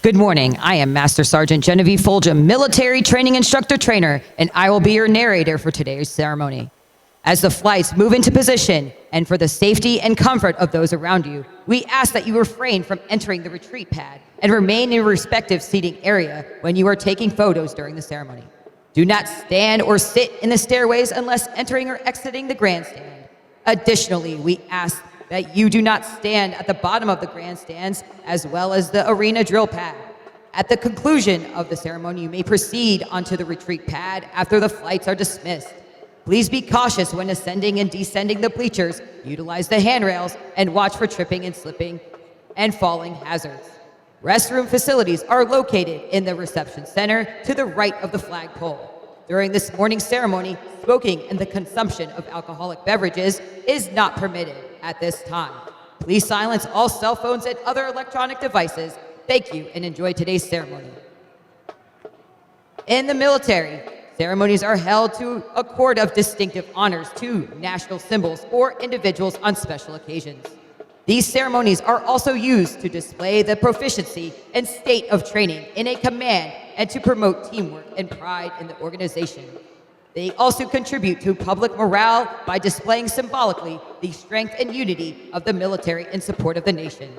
Good morning. I am Master Sergeant Genevieve Fulgham, Military Training Instructor Trainer, and I will be your narrator for today's ceremony. As the flights move into position, and for the safety and comfort of those around you, we ask that you refrain from entering the retreat pad and remain in your respective seating area when you are taking photos during the ceremony. Do not stand or sit in the stairways unless entering or exiting the grandstand. Additionally, we ask that you do not stand at the bottom of the grandstands as well as the arena drill pad. At the conclusion of the ceremony, you may proceed onto the retreat pad after the flights are dismissed. Please be cautious when ascending and descending the bleachers, utilize the handrails, and watch for tripping and slipping and falling hazards. Restroom facilities are located in the reception center to the right of the flagpole. During this morning's ceremony, smoking and the consumption of alcoholic beverages is not permitted at this time. Please silence all cell phones and other electronic devices. Thank you and enjoy today's ceremony. In the military, ceremonies are held to accord of distinctive honors to national symbols or individuals on special occasions. These ceremonies are also used to display the proficiency and state of training in a command and to promote teamwork and pride in the organization. They also contribute to public morale by displaying symbolically the strength and unity of the military in support of the nation.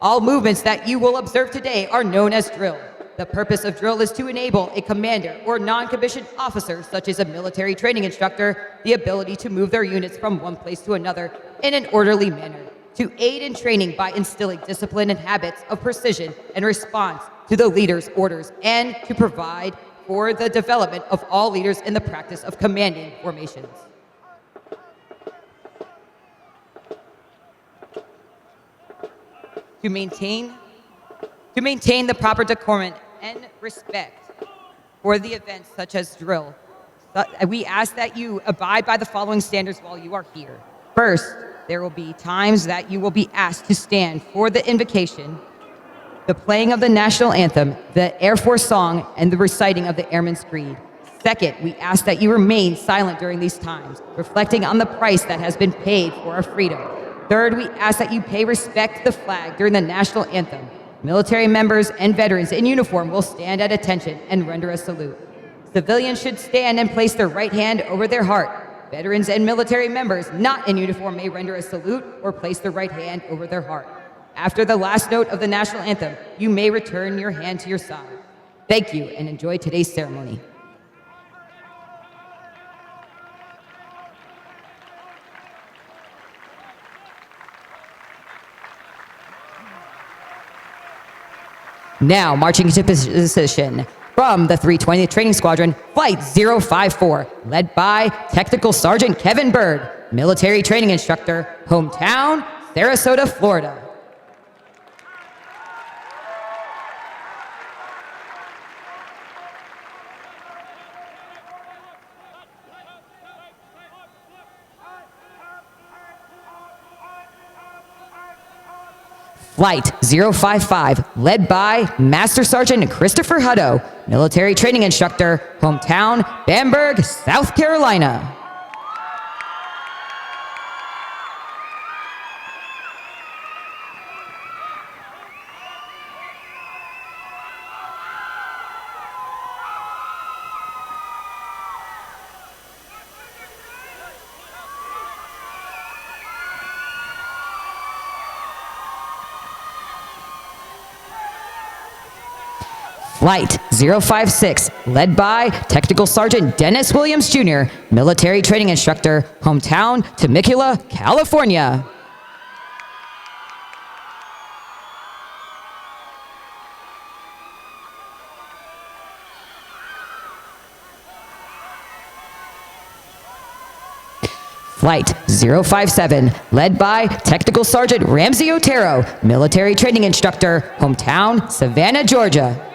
All movements that you will observe today are known as drill. The purpose of drill is to enable a commander or non-commissioned officer, such as a military training instructor, the ability to move their units from one place to another in an orderly manner, to aid in training by instilling discipline and habits of precision and response to the leader's orders, and to provide for the development of all leaders in the practice of commanding formations. To maintain the proper decorum and respect for the events such as drill, we ask that you abide by the following standards while you are here. First, there will be times that you will be asked to stand for the invocation, the playing of the national anthem, the Air Force song, and the reciting of the Airman's Creed. Second, we ask that you remain silent during these times, reflecting on the price that has been paid for our freedom. Third, we ask that you pay respect to the flag during the national anthem. Military members and veterans in uniform will stand at attention and render a salute. Civilians should stand and place their right hand over their heart. Veterans and military members not in uniform may render a salute or place their right hand over their heart. After the last note of the national anthem, you may return your hand to your side. Thank you and enjoy today's ceremony. Now, marching into position from the 320th Training Squadron, Flight 054, led by Technical Sergeant Kevin Bird, Military Training Instructor, hometown, Sarasota, Florida. Flight 055, led by Master Sergeant Christopher Hutto, Military Training Instructor, hometown, Bamberg, South Carolina. Flight 056, led by Technical Sergeant Dennis Williams Jr., Military Training Instructor, hometown, Temecula, California. Flight 057, led by Technical Sergeant Ramsey Otero, Military Training Instructor, hometown, Savannah, Georgia.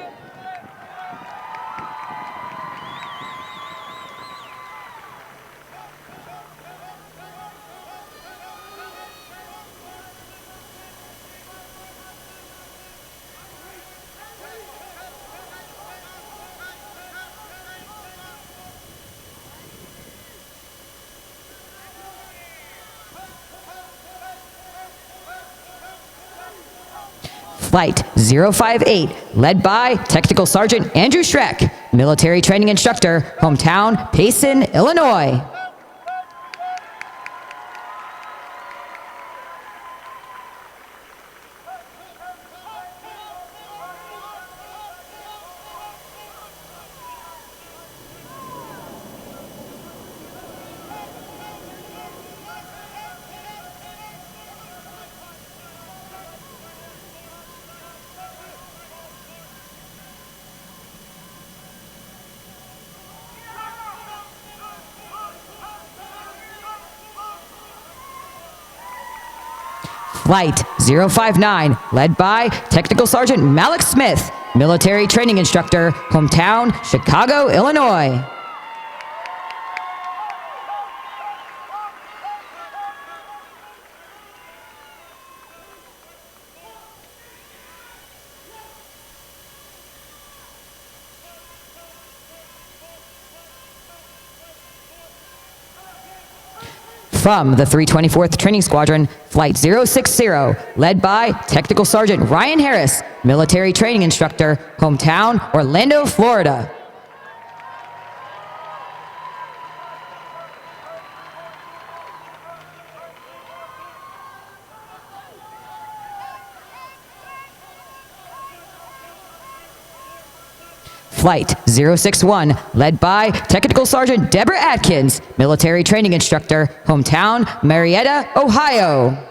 Flight 058, led by Technical Sergeant Andrew Schreck, military training instructor, hometown, Payson, Illinois. Flight 059, led by Technical Sergeant Malik Smith, military training instructor, hometown, Chicago, Illinois. From the 324th Training Squadron, Flight 060, led by Technical Sergeant Ryan Harris, military training instructor, hometown, Orlando, Florida. Flight 061, led by Technical Sergeant Deborah Atkins, military training instructor, hometown, Marietta, Ohio.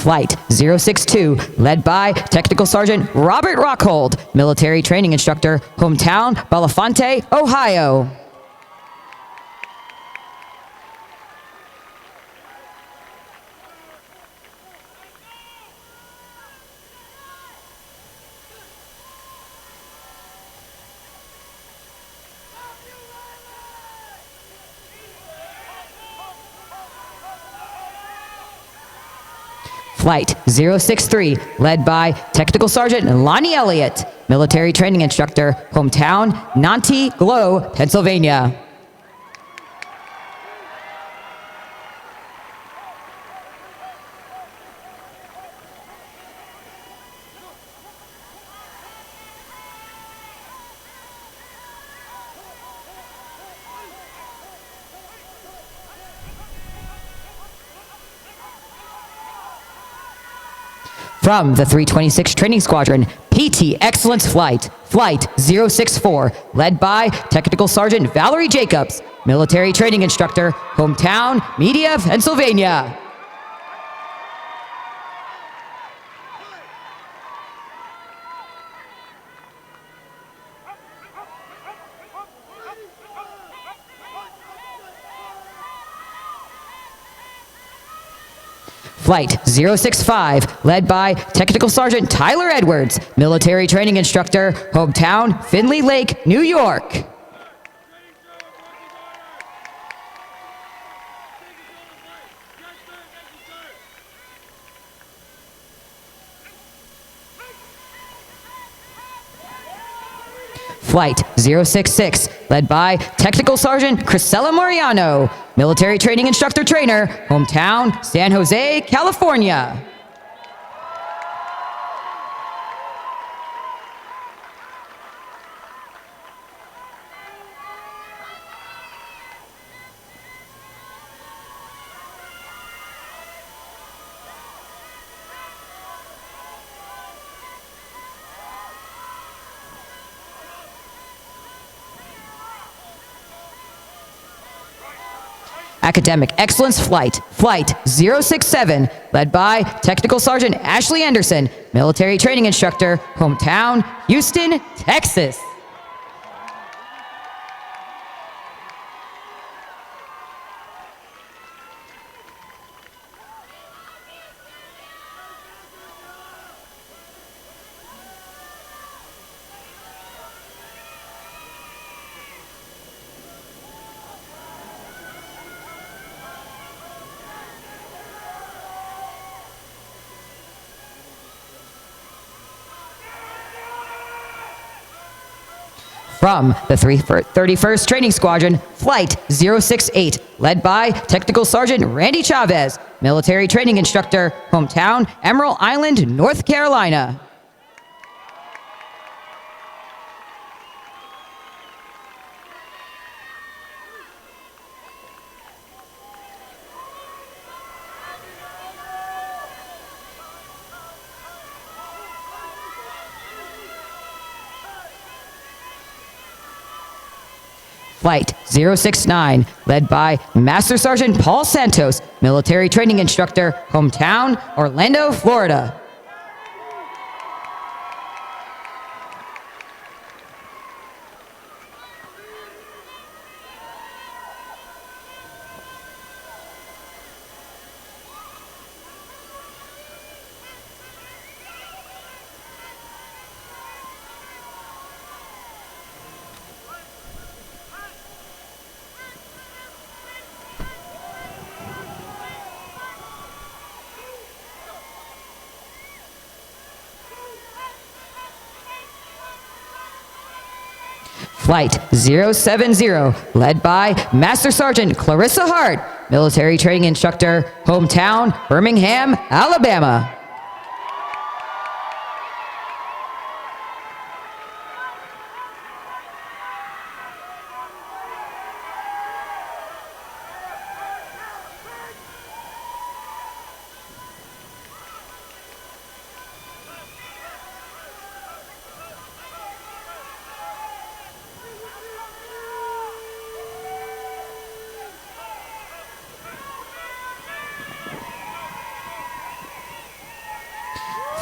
Flight 062, led by Technical Sergeant Robert Rockhold, military training instructor, hometown, Belafonte, Ohio. Flight 063, led by Technical Sergeant Lonnie Elliott, military training instructor, hometown, Nanty Glo, Pennsylvania. From the 326 Training Squadron, PT Excellence Flight, Flight 064, led by Technical Sergeant Valerie Jacobs, military training instructor, hometown, Media, Pennsylvania. Flight 065, led by Technical Sergeant Tyler Edwards, military training instructor, hometown, Findlay Lake, New York. Flight 066, led by Technical Sergeant Crisella Moriano, military training instructor trainer, hometown, San Jose, California. Academic Excellence Flight, Flight 067, led by Technical Sergeant Ashley Anderson, military training instructor, hometown, Houston, Texas. From the 31st Training Squadron, Flight 068, led by Technical Sergeant Randy Chavez, Military Training Instructor, hometown Emerald Island, North Carolina. Flight 069, led by Master Sergeant Paul Santos, Military Training Instructor, hometown Orlando, Florida. Flight 070, led by Master Sergeant Clarissa Hart, Military Training Instructor, hometown Birmingham, Alabama.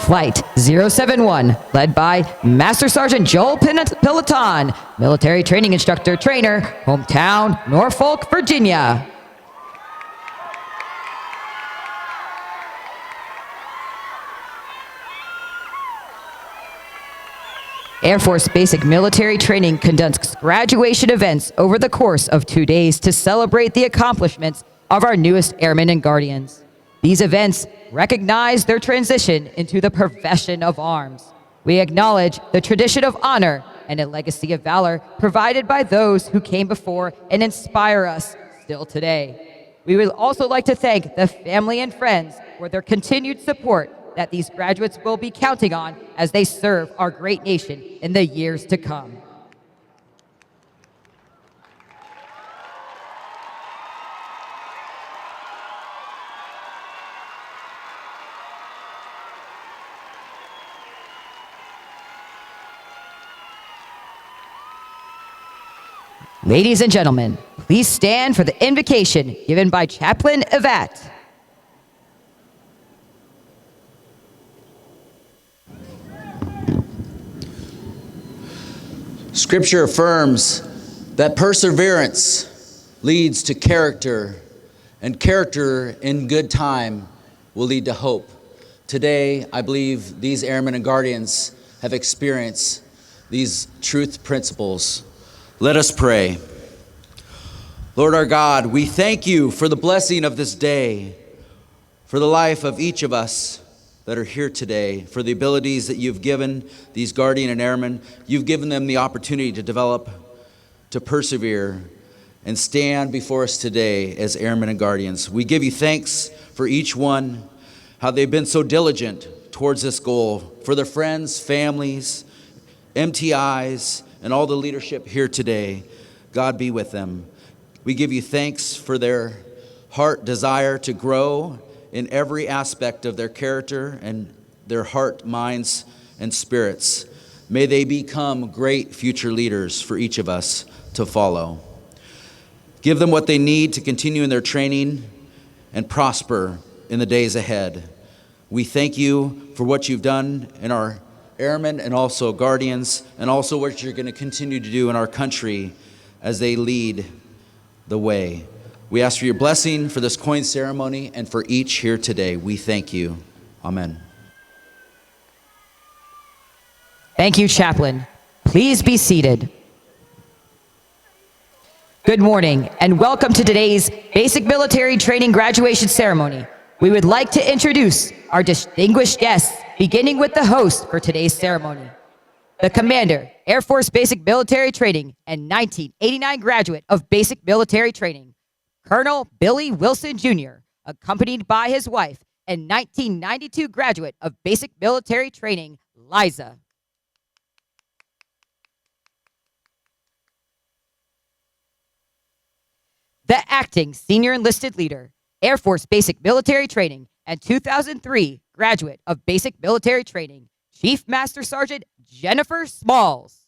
Flight 071, led by Master Sergeant Joel Piloton, Military Training Instructor, Trainer, hometown Norfolk, Virginia. Air Force Basic Military Training conducts graduation events over the course of 2 days to celebrate the accomplishments of our newest airmen and guardians. These events recognize their transition into the profession of arms. We acknowledge the tradition of honor and a legacy of valor provided by those who came before and inspire us still today. We would also like to thank the family and friends for their continued support that these graduates will be counting on as they serve our great nation in the years to come. Ladies and gentlemen, please stand for the invocation given by Chaplain Yvette. Scripture affirms that perseverance leads to character, and character in good time will lead to hope. Today, I believe these airmen and guardians have experienced these truth principles. Let us pray. Lord our God, we thank you for the blessing of this day, for the life of each of us that are here today, for the abilities that you've given these guardian and airmen. You've given them the opportunity to develop, to persevere, and stand before us today as airmen and guardians. We give you thanks for each one, how they've been so diligent towards this goal, for their friends, families, MTIs, and all the leadership here today. God be with them. We give you thanks for their heart desire to grow in every aspect of their character and their heart, minds, and spirits. May they become great future leaders for each of us to follow. Give them what they need to continue in their training and prosper in the days ahead. We thank you for what you've done in our airmen and also guardians, and also what you're going to continue to do in our country as they lead the way. We ask for your blessing for this coin ceremony and for each here today. We thank you. Amen. Thank you, Chaplain. Please be seated. Good morning, and welcome to today's Basic Military Training Graduation Ceremony. We would like to introduce our distinguished guests, beginning with the host for today's ceremony, the Commander, Air Force Basic Military Training and 1989 graduate of Basic Military Training, Colonel Billy Wilson Jr., accompanied by his wife, and 1992 graduate of Basic Military Training, Liza. The acting Senior Enlisted Leader, Air Force Basic Military Training, and 2003 graduate of Basic Military Training, Chief Master Sergeant Jennifer Smalls.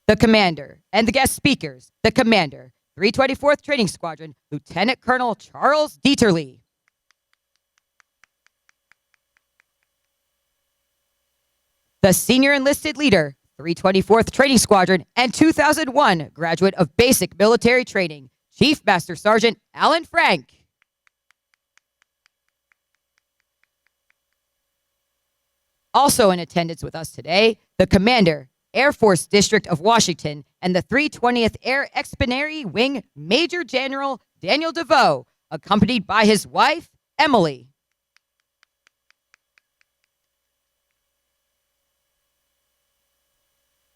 The Commander and the guest speakers, the Commander, 324th Training Squadron, Lieutenant Colonel Charles Dieterle. The Senior Enlisted Leader, 324th Training Squadron, and 2001 graduate of Basic Military Training, Chief Master Sergeant Alan Frank. Also in attendance with us today, the Commander, Air Force District of Washington, and the 320th Air Expeditionary Wing Major General Daniel DeVoe, accompanied by his wife, Emily.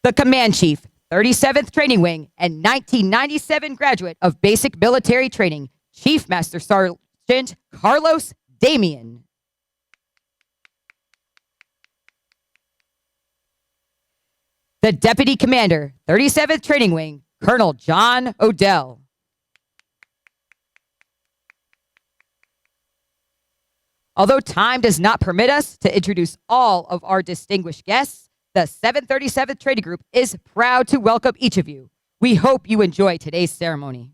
The Command Chief, 37th Training Wing, and 1997 graduate of Basic Military Training, Chief Master Sergeant Carlos Damian. The Deputy Commander, 37th Training Wing, Colonel John Odell. Although time does not permit us to introduce all of our distinguished guests, the 737th Training Group is proud to welcome each of you. We hope you enjoy today's ceremony.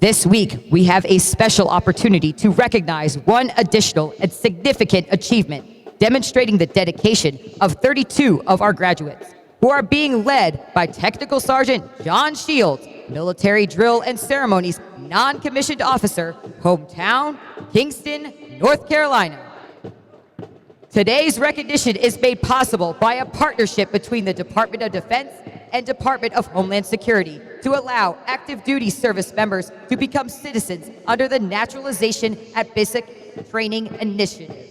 This week, we have a special opportunity to recognize one additional and significant achievement, demonstrating the dedication of 32 of our graduates, who are being led by Technical Sergeant John Shields, Military Drill and Ceremonies Non-Commissioned Officer, hometown, Kingston, North Carolina. Today's recognition is made possible by a partnership between the Department of Defense and Department of Homeland Security to allow active duty service members to become citizens under the Naturalization at Basic Training Initiative.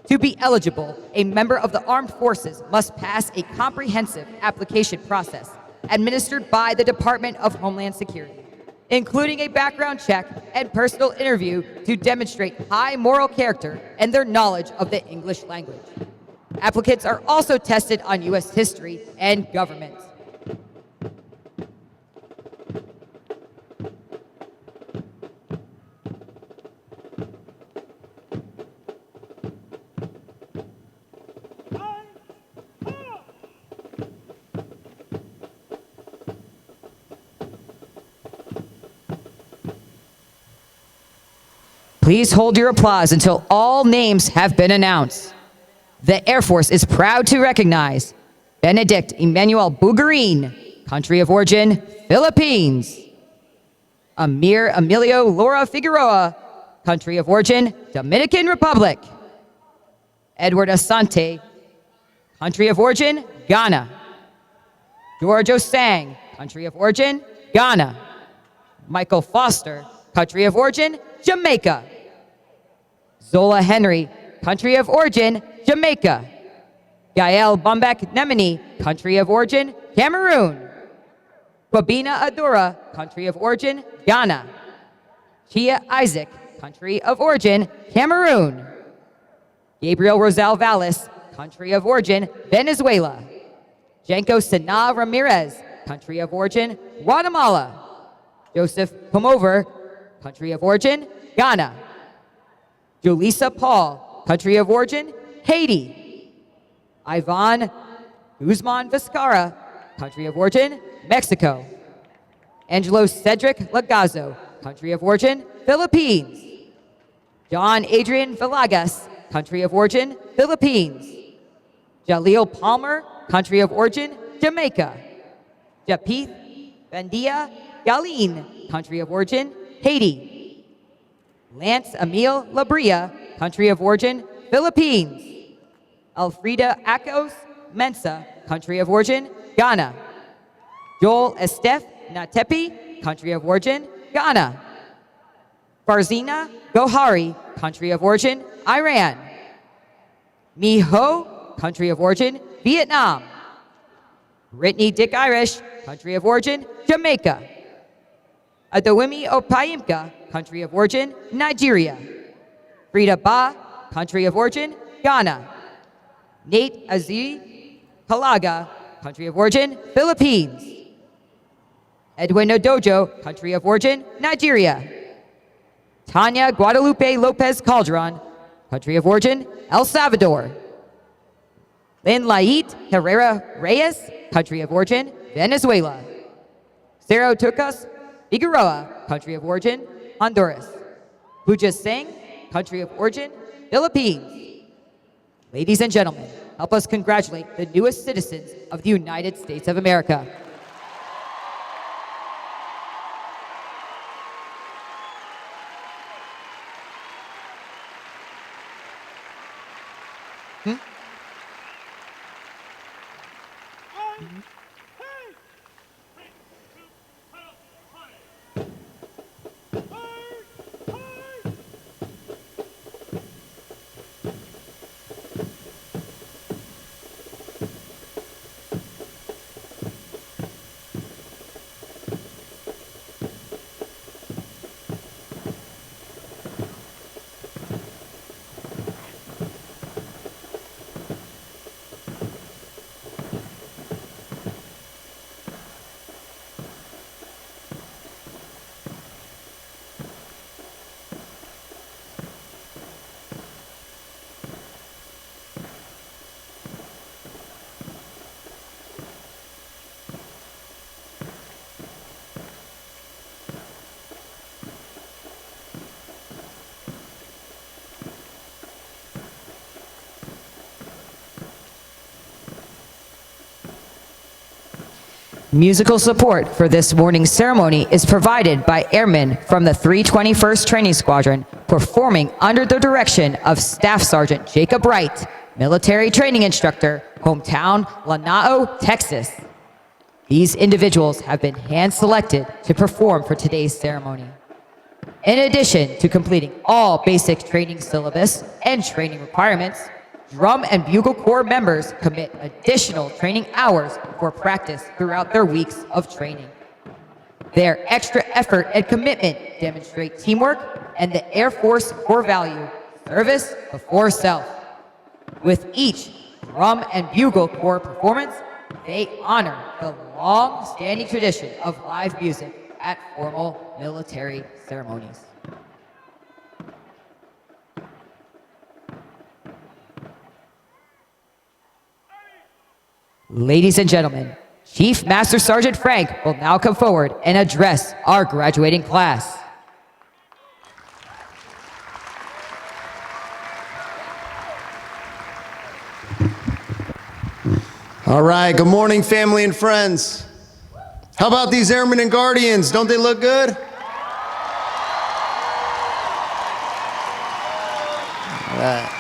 To be eligible, a member of the Armed Forces must pass a comprehensive application process administered by the Department of Homeland Security, including a background check and personal interview to demonstrate high moral character and their knowledge of the English language. Applicants are also tested on U.S. history and government. Please hold your applause until all names have been announced. The Air Force is proud to recognize Benedict Emmanuel Bugarin, country of origin, Philippines. Amir Emilio Laura Figueroa, country of origin, Dominican Republic. Edward Asante, country of origin, Ghana. George Osang, country of origin, Ghana. Michael Foster, country of origin, Jamaica. Zola Henry, country of origin, Jamaica. Gael Bombek Nemini, country of origin, Cameroon. Kwabena Adora, country of origin, Ghana. Chia Isaac, country of origin, Cameroon. Gabriel Rosal Vallis, country of origin, Venezuela. Janko Sana Ramirez, country of origin, Guatemala. Joseph Pomover, country of origin, Ghana. Julissa Paul, country of origin, Haiti. Ivan Guzman Vizcarra, country of origin, Mexico. Angelo Cedric Lagazo, country of origin, Philippines. John Adrian Villegas, country of origin, Philippines. Jaleel Palmer, country of origin, Jamaica. Japith Bandia Galeen, country of origin, Haiti. Lance Emil Labria, country of origin, Philippines. Alfreda Akos Mensa, country of origin, Ghana. Joel Estef Natepi country of origin, Ghana. Farzina Gohari, country of origin, Iran. Mi Ho, country of origin, Vietnam. Brittany Dick Irish, country of origin, Jamaica. Adowemi Opaimka, country of origin, Nigeria. Frida Ba, country of origin, Ghana. Nate Aziri Kalaga, country of origin, Philippines. Edwin Odojo, country of origin, Nigeria. Tanya Guadalupe Lopez Calderon, country of origin, El Salvador. Lynn Lait Herrera Reyes, country of origin, Venezuela. Sarah Tucas Figueroa, country of origin, Honduras. Pooja Singh, country of origin, Philippines. Ladies and gentlemen, help us congratulate the newest citizens of the United States of America. Musical support for this morning's ceremony is provided by Airmen from the 321st Training Squadron, performing under the direction of Staff Sergeant Jacob Wright, military training instructor, hometown Lanao, Texas. These individuals have been hand-selected to perform for today's ceremony. In addition to completing all basic training syllabus and training requirements, Drum and Bugle Corps members commit additional training hours for practice throughout their weeks of training. Their extra effort and commitment demonstrate teamwork and the Air Force core value, service before self. With each Drum and Bugle Corps performance, they honor the long-standing tradition of live music at formal military ceremonies. Ladies and gentlemen, Chief Master Sergeant Frank will now come forward and address our graduating class. All right, good morning, family and friends. How about these Airmen and Guardians? Don't they look good? All right.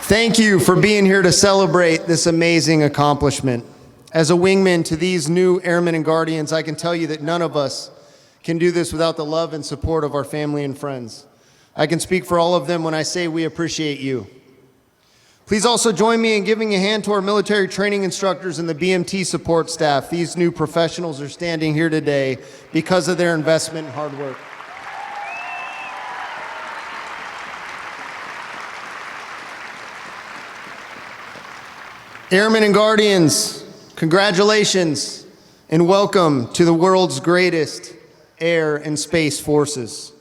Thank you for being here to celebrate this amazing accomplishment. As a wingman to these new Airmen and Guardians, I can tell you that none of us can do this without the love and support of our family and friends. I can speak for all of them when I say we appreciate you. Please also join me in giving a hand to our military training instructors and the BMT support staff. These new professionals are standing here today because of their investment and hard work. Airmen and Guardians, congratulations and welcome to the world's greatest air and space forces.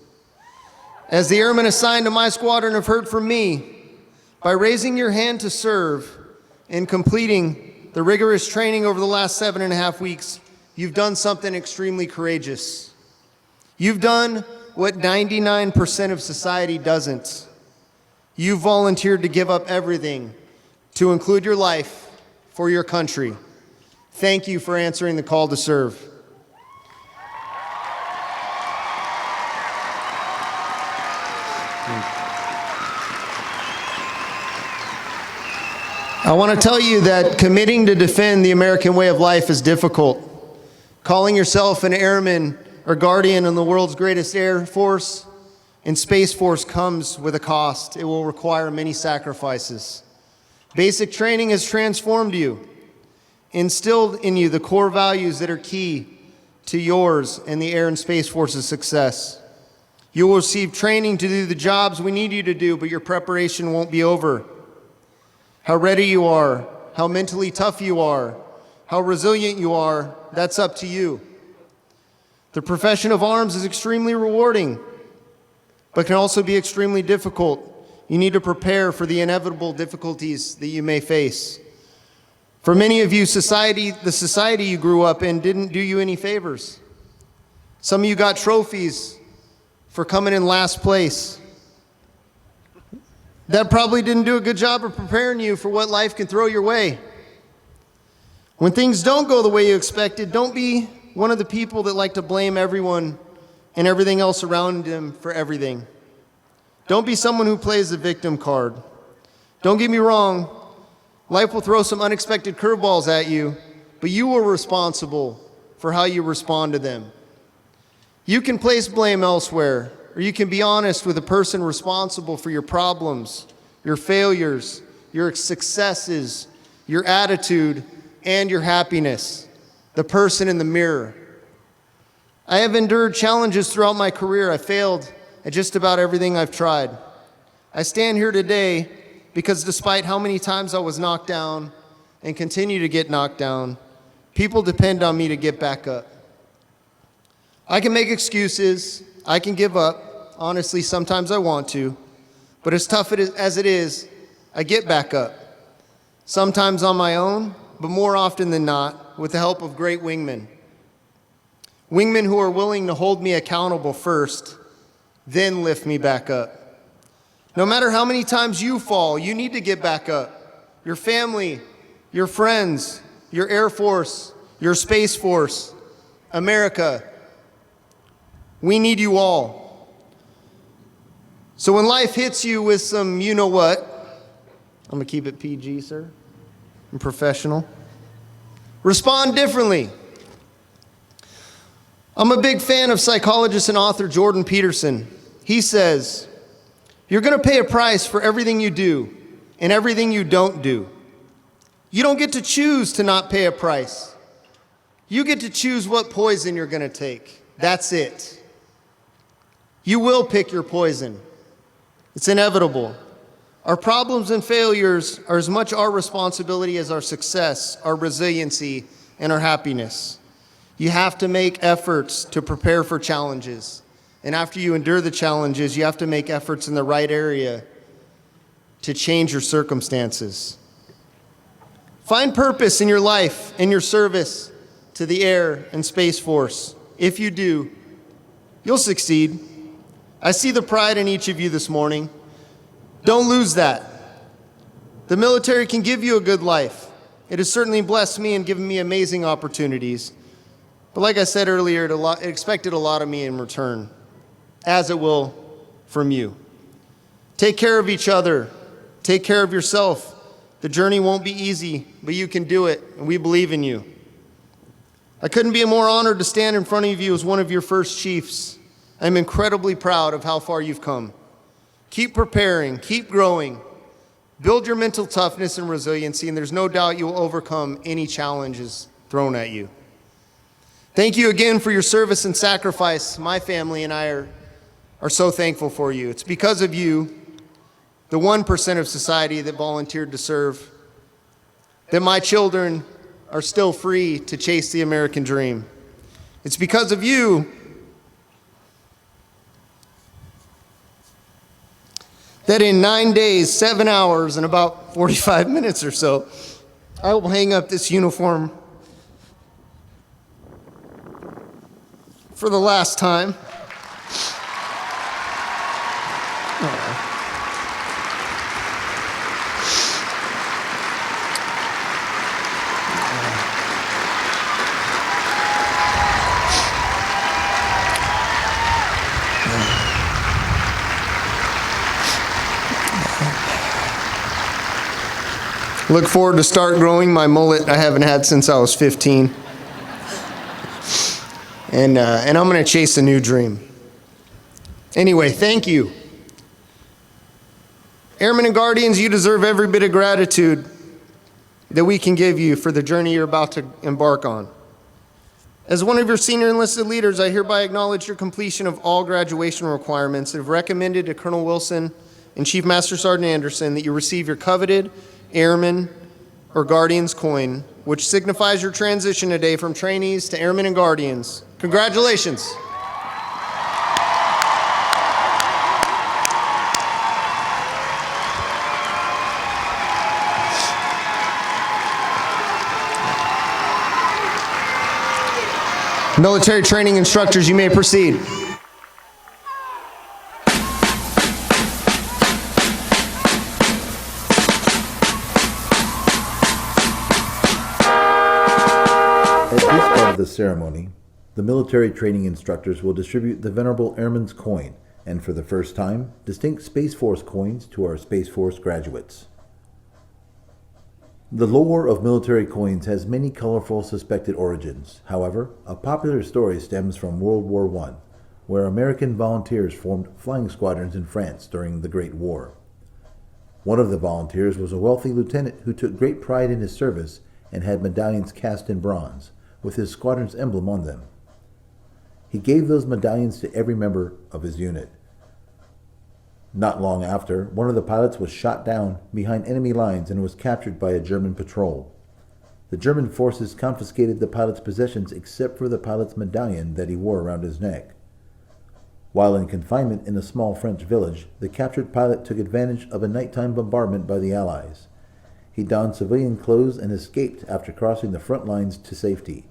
As the airmen assigned to my squadron have heard from me, by raising your hand to serve and completing the rigorous training over the last 7.5 weeks, you've done something extremely courageous. You've done what 99% of society doesn't. You volunteered to give up everything to include your life for your country. Thank you for answering the call to serve. I want to tell you that committing to defend the American way of life is difficult. Calling yourself an airman or guardian in the world's greatest air force and space force comes with a cost. It will require many sacrifices. Basic training has transformed you, instilled in you the core values that are key to yours and the Air and Space Force's success. You will receive training to do the jobs we need you to do, but your preparation won't be over. How ready you are, how mentally tough you are, how resilient you are, that's up to you. The profession of arms is extremely rewarding, but can also be extremely difficult. You need to prepare for the inevitable difficulties that you may face. For many of you, the society you grew up in didn't do you any favors. Some of you got trophies for coming in last place. That probably didn't do a good job of preparing you for what life can throw your way. When things don't go the way you expected, don't be one of the people that like to blame everyone and everything else around them for everything. Don't be someone who plays the victim card. Don't get me wrong, life will throw some unexpected curveballs at you, but you are responsible for how you respond to them. You can place blame elsewhere, or you can be honest with the person responsible for your problems, your failures, your successes, your attitude, and your happiness, the person in the mirror. I have endured challenges throughout my career. I failed at just about everything I've tried. I stand here today because despite how many times I was knocked down and continue to get knocked down, people depend on me to get back up. I can make excuses, I can give up. Honestly, sometimes I want to, but as tough as it is, I get back up. Sometimes on my own, but more often than not, with the help of great wingmen. Wingmen who are willing to hold me accountable first, then lift me back up. No matter how many times you fall, you need to get back up. Your family, your friends, your Air Force, your Space Force, America, we need you all. So when life hits you with some you know what, I'm gonna keep it PG, sir, and professional, respond differently. I'm a big fan of psychologist and author Jordan Peterson. He says, you're gonna pay a price for everything you do and everything you don't do. You don't get to choose to not pay a price. You get to choose what poison you're gonna take. That's it. You will pick your poison. It's inevitable. Our problems and failures are as much our responsibility as our success, our resiliency, and our happiness. You have to make efforts to prepare for challenges. And after you endure the challenges, you have to make efforts in the right area to change your circumstances. Find purpose in your life and your service to the Air and Space Force. If you do, you'll succeed. I see the pride in each of you this morning. Don't lose that. The military can give you a good life. It has certainly blessed me and given me amazing opportunities. But like I said earlier, it expected a lot of me in return, as it will from you. Take care of each other. Take care of yourself. The journey won't be easy, but you can do it, and we believe in you. I couldn't be more honored to stand in front of you as one of your first chiefs. I'm incredibly proud of how far you've come. Keep preparing, keep growing. Build your mental toughness and resiliency, and there's no doubt you will overcome any challenges thrown at you. Thank you again for your service and sacrifice. My family and I are so thankful for you. It's because of you, the 1% of society that volunteered to serve, that my children are still free to chase the American dream. It's because of you that in 9 days, 7 hours, and about 45 minutes or so, I will hang up this uniform for the last time. Look forward to start growing my mullet I haven't had since I was 15. and I'm going to chase a new dream. Anyway, thank you. Airmen and Guardians, you deserve every bit of gratitude that we can give you for the journey you're about to embark on. As one of your senior enlisted leaders, I hereby acknowledge your completion of all graduation requirements and have recommended to Colonel Wilson and Chief Master Sergeant Anderson that you receive your coveted Airman or Guardians coin, which signifies your transition today from trainees to Airmen and Guardians. Congratulations. Military training instructors, you may proceed. At this part of the ceremony, the military training instructors will distribute the Venerable Airman's coin, and for the first time, distinct Space Force coins to our Space Force graduates. The lore of military coins has many colorful suspected origins. However, a popular story stems from World War I, where American volunteers formed flying squadrons in France during the Great War. One of the volunteers was a wealthy lieutenant who took great pride in his service and had medallions cast in bronze, with his squadron's emblem on them. He gave those medallions to every member of his unit. Not long after, one of the pilots was shot down behind enemy lines and was captured by a German patrol. The German forces confiscated the pilot's possessions except for the pilot's medallion that he wore around his neck. While in confinement in a small French village, the captured pilot took advantage of a nighttime bombardment by the Allies. He donned civilian clothes and escaped after crossing the front lines to safety.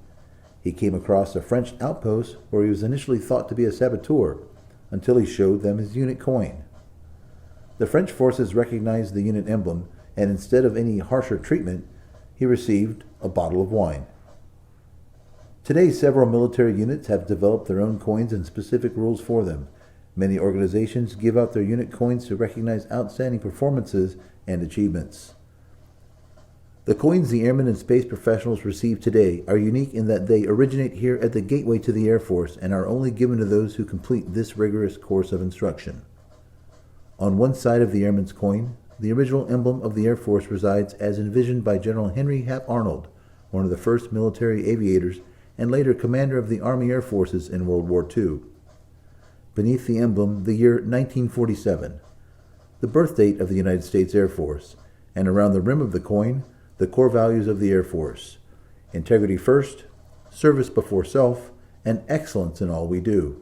He came across a French outpost where he was initially thought to be a saboteur until he showed them his unit coin. The French forces recognized the unit emblem, and instead of any harsher treatment, he received a bottle of wine. Today, several military units have developed their own coins and specific rules for them. Many organizations give out their unit coins to recognize outstanding performances and achievements. The coins the airmen and space professionals receive today are unique in that they originate here at the gateway to the Air Force and are only given to those who complete this rigorous course of instruction. On one side of the airman's coin, the original emblem of the Air Force resides as envisioned by General Henry Hap Arnold, one of the first military aviators and later commander of the Army Air Forces in World War II. Beneath the emblem, the year 1947, the birth date of the United States Air Force, and around the rim of the coin, the core values of the Air Force: integrity first, service before self, and excellence in all we do.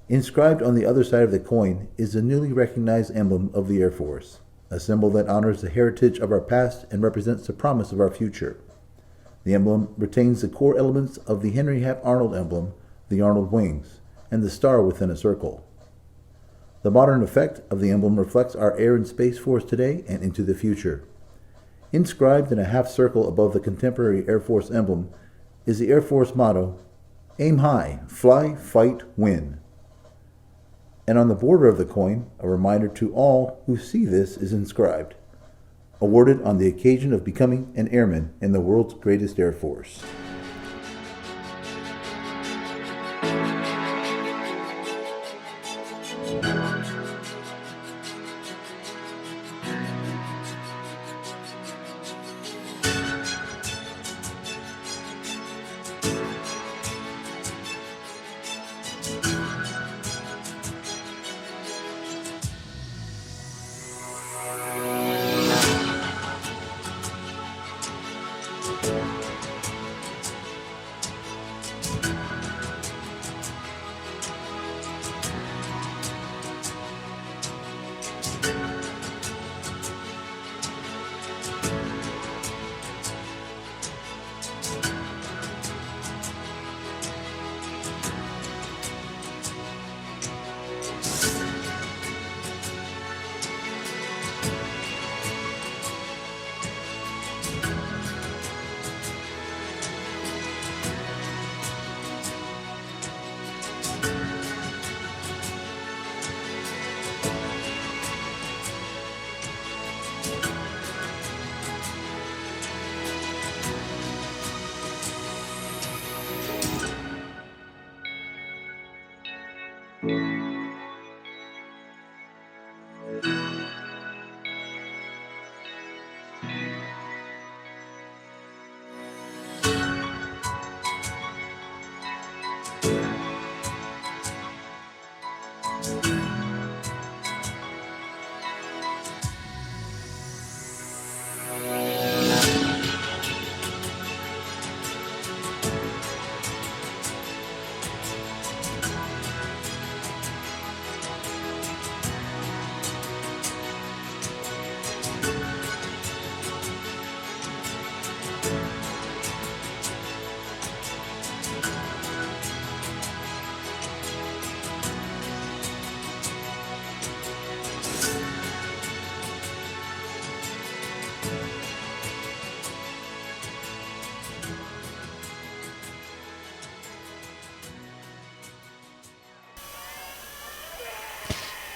Inscribed on the other side of the coin is the newly recognized emblem of the Air Force, a symbol that honors the heritage of our past and represents the promise of our future. The emblem retains the core elements of the Henry Hap Arnold emblem, the Arnold wings, and the star within a circle. The modern effect of the emblem reflects our Air and Space Force today and into the future. Inscribed in a half circle above the contemporary Air Force emblem is the Air Force motto, "Aim high, fly, fight, win." And on the border of the coin, a reminder to all who see this is inscribed, "Awarded on the occasion of becoming an airman in the world's greatest Air Force."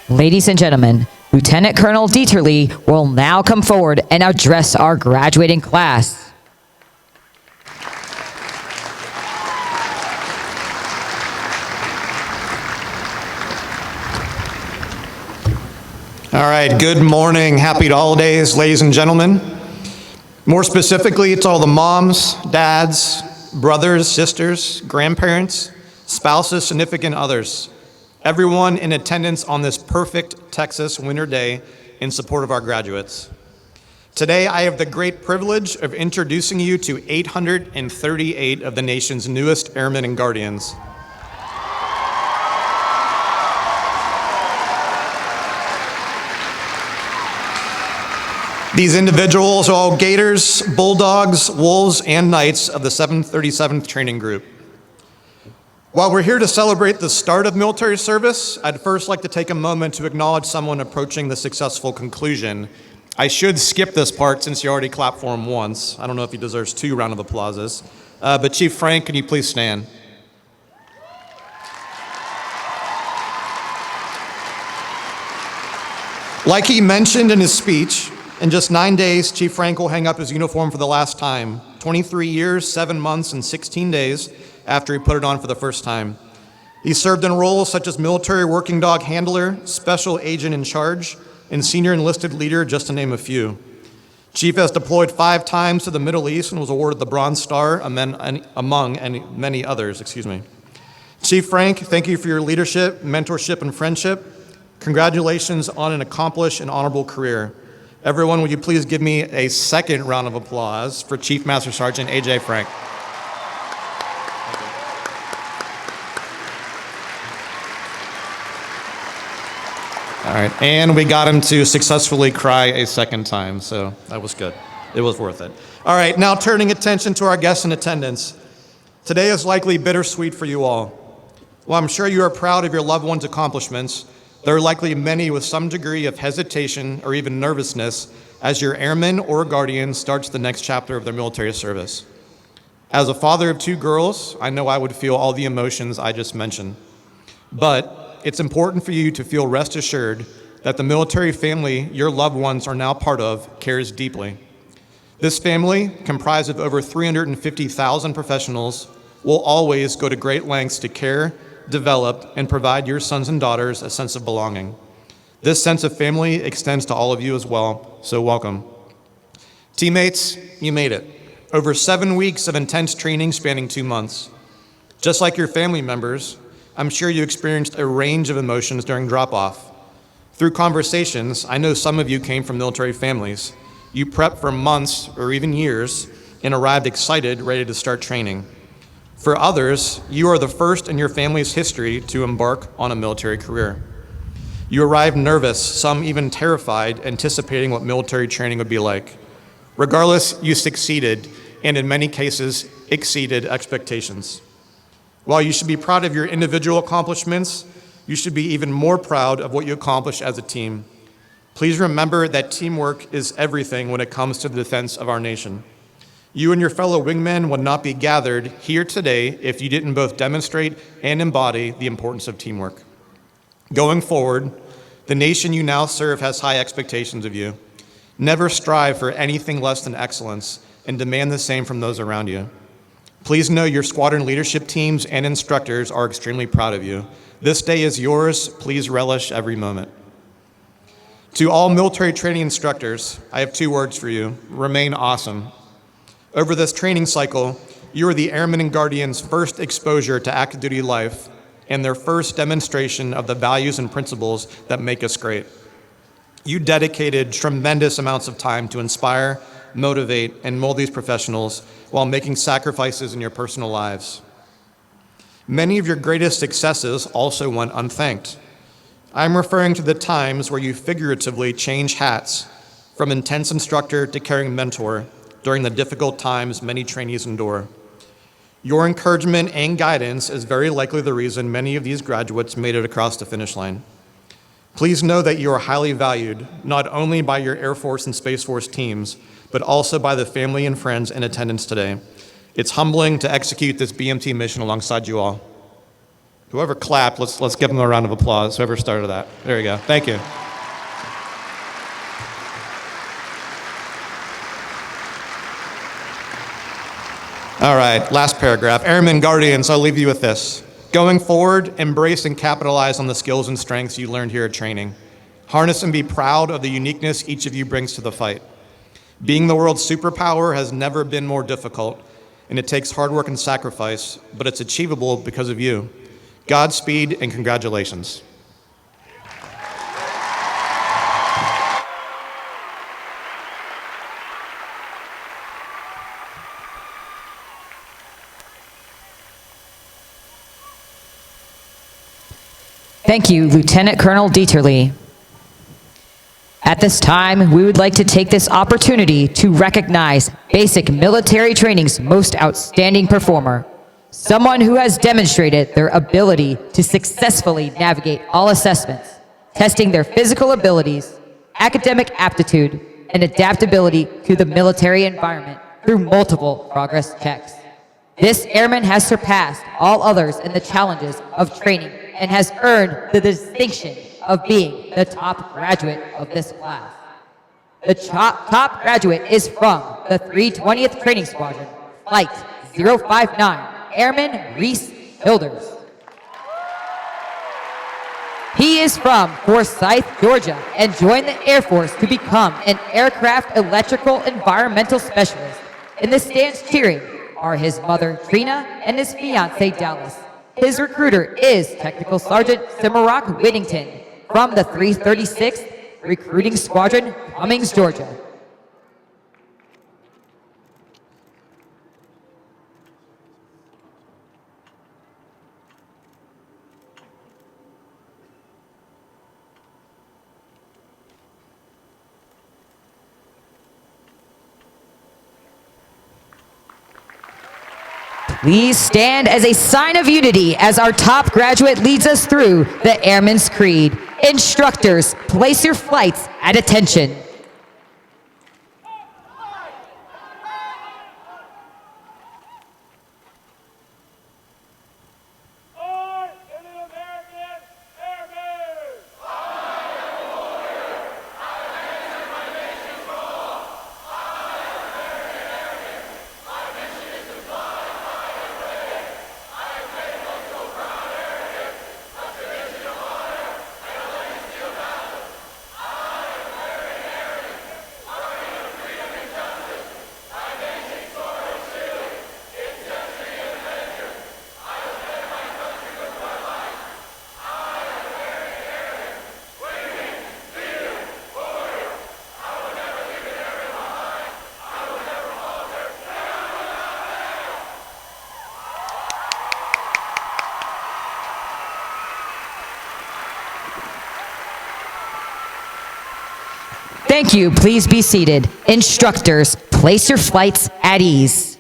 Ladies and gentlemen, Lieutenant Colonel Dieterle will now come forward and address our graduating class. All right, good morning. Happy holidays, ladies and gentlemen. More specifically, it's all the moms, dads, brothers, sisters, grandparents, spouses, significant others. Everyone in attendance on this perfect Texas winter day in support of our graduates. Today, I have the great privilege of introducing you to 838 of the nation's newest airmen and guardians. These individuals are all Gators, Bulldogs, Wolves, and Knights of the 737th Training Group. While we're here to celebrate the start of military service, I'd first like to take a moment to acknowledge someone approaching the successful conclusion. I should skip this part since you already clapped for him once. I don't know if he deserves 2 rounds of applauses. But Chief Frank, can you please stand? Like he mentioned in his speech, in just 9 days, Chief Frank will hang up his uniform for the last time, 23 years, 7 months, and 16 days after he put it on for the first time. He served in roles such as military working dog handler, special agent in charge, and senior enlisted leader, just to name a few. Chief has deployed 5 times to the Middle East and was awarded the Bronze Star among many others. Chief Frank, thank you for your leadership, mentorship, and friendship. Congratulations on an accomplished and honorable career. Everyone, would you please give me a second round of applause for Chief Master Sergeant A.J. Frank. All right, and we got him to successfully cry a second time, so that was good. It was worth it. All right, now turning attention to our guests in attendance. Today is likely bittersweet for you all. While I'm sure you are proud of your loved ones' accomplishments, there are likely many with some degree of hesitation or even nervousness as your airman or guardian starts the next chapter of their military service. As a father of 2 girls, I know I would feel all the emotions I just mentioned. But it's important for you to feel rest assured that the military family your loved ones are now part of cares deeply. This family, comprised of over 350,000 professionals, will always go to great lengths to care, develop, and provide your sons and daughters a sense of belonging. This sense of family extends to all of you as well, so welcome. Teammates, you made it. Over 7 weeks of intense training spanning 2 months. Just like your family members, I'm sure you experienced a range of emotions during drop-off. Through conversations, I know some of you came from military families. You prepped for months or even years and arrived excited, ready to start training. For others, you are the first in your family's history to embark on a military career. You arrived nervous, some even terrified, anticipating what military training would be like. Regardless, you succeeded, and in many cases, exceeded expectations. While you should be proud of your individual accomplishments, you should be even more proud of what you accomplished as a team. Please remember that teamwork is everything when it comes to the defense of our nation. You and your fellow wingmen would not be gathered here today if you didn't both demonstrate and embody the importance of teamwork. Going forward, the nation you now serve has high expectations of you. Never strive for anything less than excellence and demand the same from those around you. Please know your squadron leadership teams and instructors are extremely proud of you. This day is yours. Please relish every moment. To all military training instructors, I have 2 words for you. Remain awesome. Over this training cycle, you are the Airmen and Guardians' first exposure to active duty life and their first demonstration of the values and principles that make us great. You dedicated tremendous amounts of time to inspire, motivate, and mold these professionals while making sacrifices in your personal lives. Many of your greatest successes also went unthanked. I'm referring to the times where you figuratively change hats from intense instructor to caring mentor during the difficult times many trainees endure. Your encouragement and guidance is very likely the reason many of these graduates made it across the finish line. Please know that you are highly valued, not only by your Air Force and Space Force teams, but also by the family and friends in attendance today. It's humbling to execute this BMT mission alongside you all. Whoever clapped, let's give them a round of applause, whoever started that. There you go, thank you. All right, last paragraph. Airmen, Guardians, I'll leave you with this. Going forward, embrace and capitalize on the skills and strengths you learned here at training. Harness and be proud of the uniqueness each of you brings to the fight. Being the world's superpower has never been more difficult, and it takes hard work and sacrifice, but it's achievable because of you. Godspeed and congratulations. Thank you, Lieutenant Colonel Dieterle. At this time, we would like to take this opportunity to recognize basic military training's most outstanding performer, someone who has demonstrated their ability to successfully navigate all assessments, testing their physical abilities, academic aptitude, and adaptability to the military environment through multiple progress checks. This airman has surpassed all others in the challenges of training and has earned the distinction of being the top graduate of this class. The top graduate is from the 320th Training Squadron, Flight 059, Airman Reese Hilders. He is from Forsyth, Georgia, and joined the Air Force to become an aircraft electrical environmental specialist. In the stands cheering are his mother, Trina, and his fiancee, Dallas. His recruiter is Technical Sergeant Cimaroc Whittington from the 336th Recruiting Squadron, Cummings, Georgia. Please stand as a sign of unity as our top graduate leads us through the Airman's Creed. Instructors, place your flights at attention. Thank you. Please be seated. Instructors, place your flights at ease.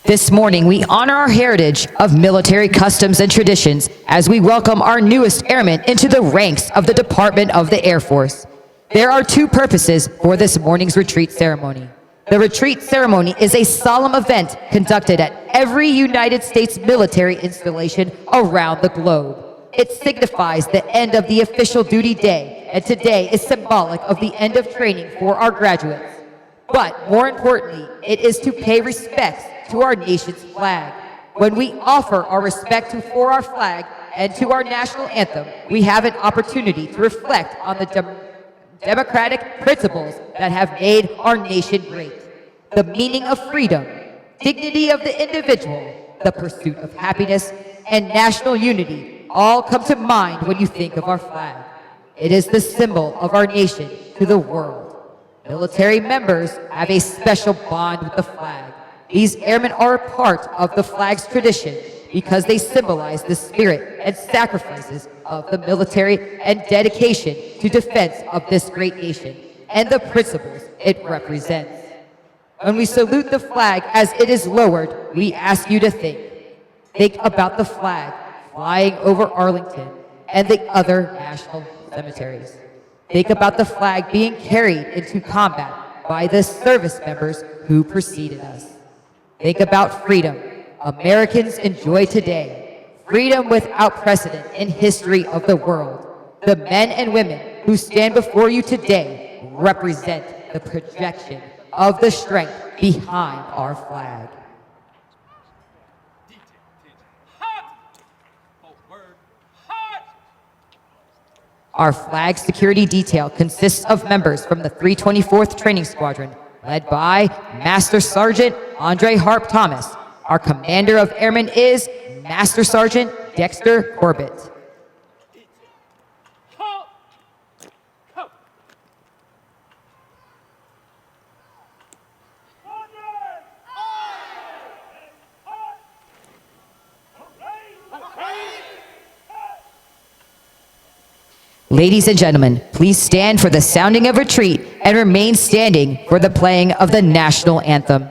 This morning, we honor our heritage of military customs and traditions as we welcome our newest airmen into the ranks of the Department of the Air Force. There are 2 purposes for this morning's retreat ceremony. The retreat ceremony is a solemn event conducted at every United States military installation around the globe. It signifies the end of the official duty day, and today is symbolic of the end of training for our graduates. But more importantly, it is to pay respects to our nation's flag. When we offer our respect for our flag and to our national anthem, we have an opportunity to reflect on the democratic principles that have made our nation great. The meaning of freedom, dignity of the individual, the pursuit of happiness, and national unity all come to mind when you think of our flag. It is the symbol of our nation to the world. Military members have a special bond with the flag. These airmen are a part of the flag's tradition because they symbolize the spirit and sacrifices of the military and dedication to defense of this great nation and the principles it represents. When we salute the flag as it is lowered, we ask you to think. Think about the flag flying over Arlington and the other national cemeteries. Think about the flag being carried into combat by the service members who preceded us. Think about freedom Americans enjoy today. Freedom without precedent in history of the world. The men and women who stand before you today represent the projection of the strength behind our flag. Our flag security detail consists of members from the 324th Training Squadron, led by Master Sergeant Andre Harp Thomas. Our commander of airmen is Master Sergeant Dexter Corbett. Ladies and gentlemen, please stand for the sounding of retreat and remain standing for the playing of the national anthem.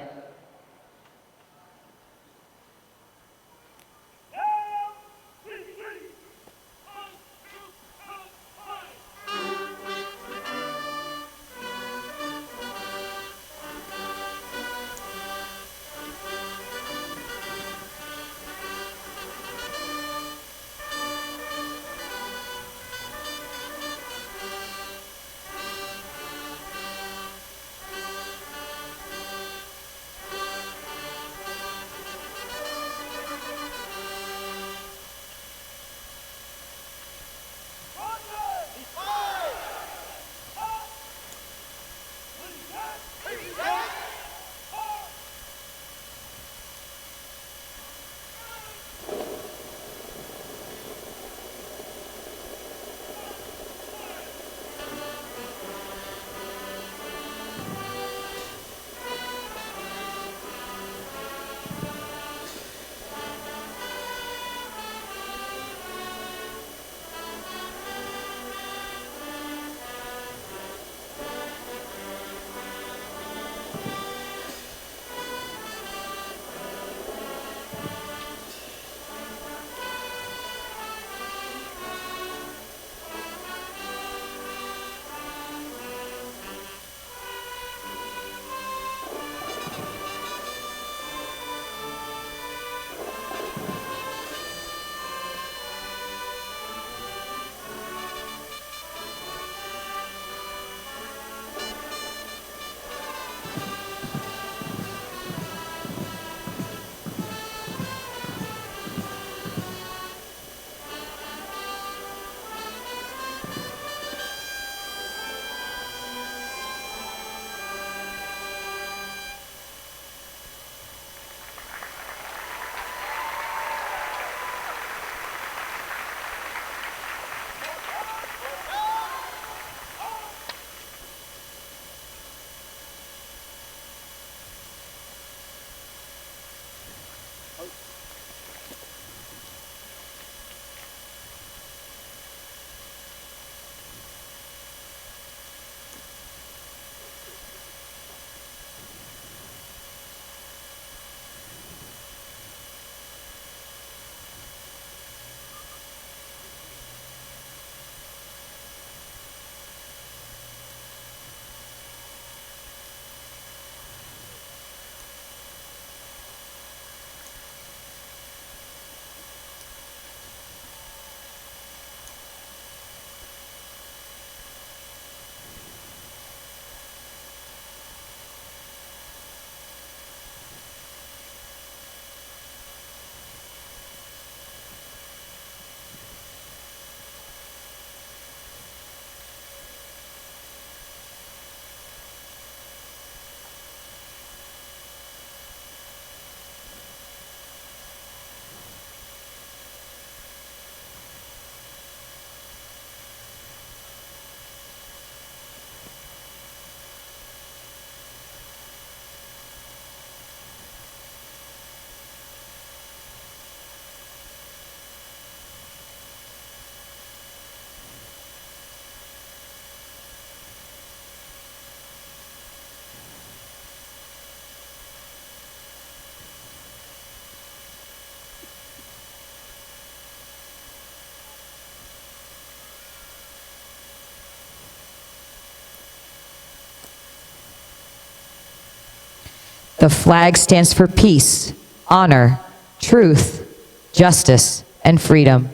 The flag stands for peace, honor, truth, justice, and freedom.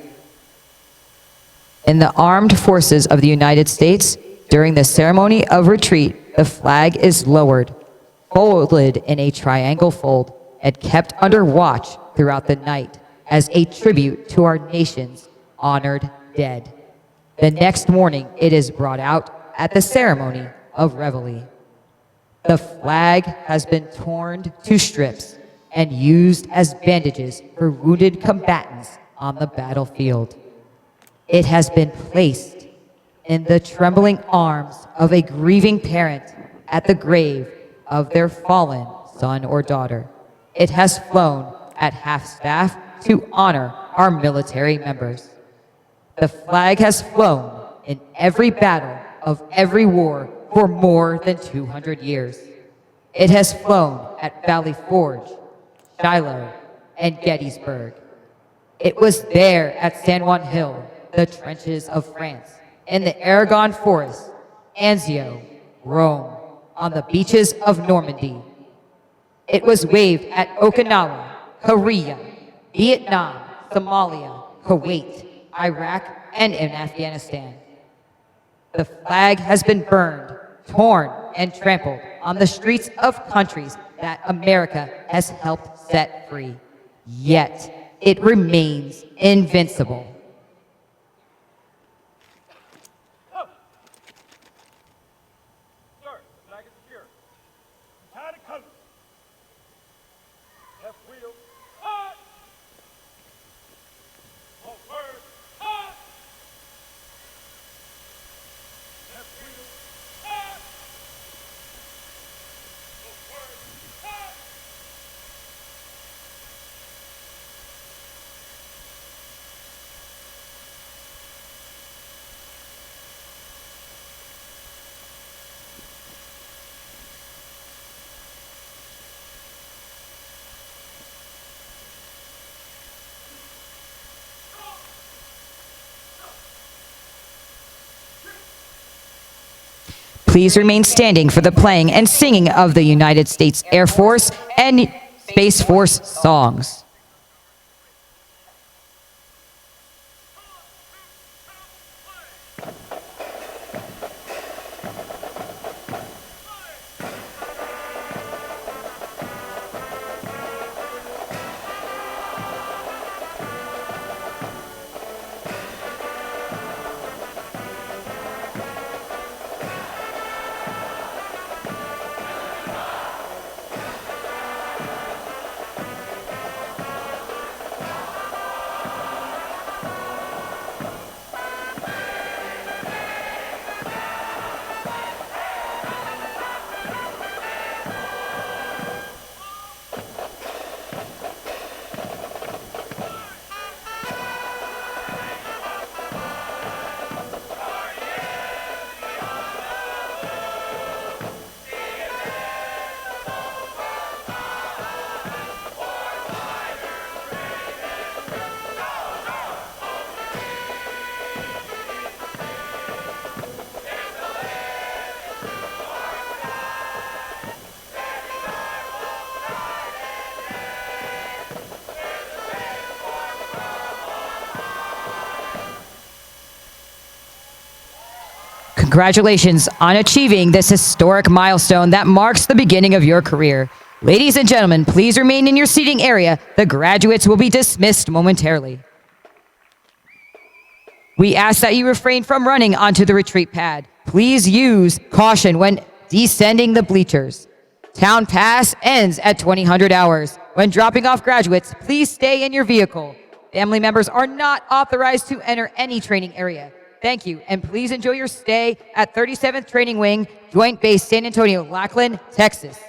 In the armed forces of the United States, during the ceremony of retreat, the flag is lowered, folded in a triangle fold, and kept under watch throughout the night as a tribute to our nation's honored dead. The next morning, it is brought out at the ceremony of reveille. The flag has been torn to strips and used as bandages for wounded combatants on the battlefield. It has been placed in the trembling arms of a grieving parent at the grave of their fallen son or daughter. It has flown at half-staff to honor our military members. The flag has flown in every battle of every war for more than 200 years. It has flown at Valley Forge, Shiloh, and Gettysburg. It was there at San Juan Hill, the trenches of France, in the Aragon Forest, Anzio, Rome, on the beaches of Normandy. It was waved at Okinawa, Korea, Vietnam, Somalia, Kuwait, Iraq, and in Afghanistan. The flag has been burned, torn, and trampled on the streets of countries that America has helped set free. Yet, it remains invincible. Sir, the flag is secure. Tie the colors. Left wheel, hot. Forward, hot. Left wheel, hot. Forward, hot. Please remain standing for the playing and singing of the United States Air Force and Space Force songs. Congratulations on achieving this historic milestone that marks the beginning of your career. Ladies and gentlemen, please remain in your seating area. The graduates will be dismissed momentarily. We ask that you refrain from running onto the retreat pad. Please use caution when descending the bleachers. Town Pass ends at 2000 hours. When dropping off graduates, please stay in your vehicle. Family members are not authorized to enter any training area. Thank you, and please enjoy your stay at 37th Training Wing, Joint Base San Antonio-Lackland, Texas.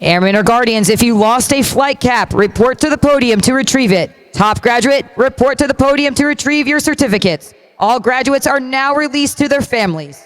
Airmen or Guardians, if you lost a flight cap, report to the podium to retrieve it. Top graduate, report to the podium to retrieve your certificates. All graduates are now released to their families.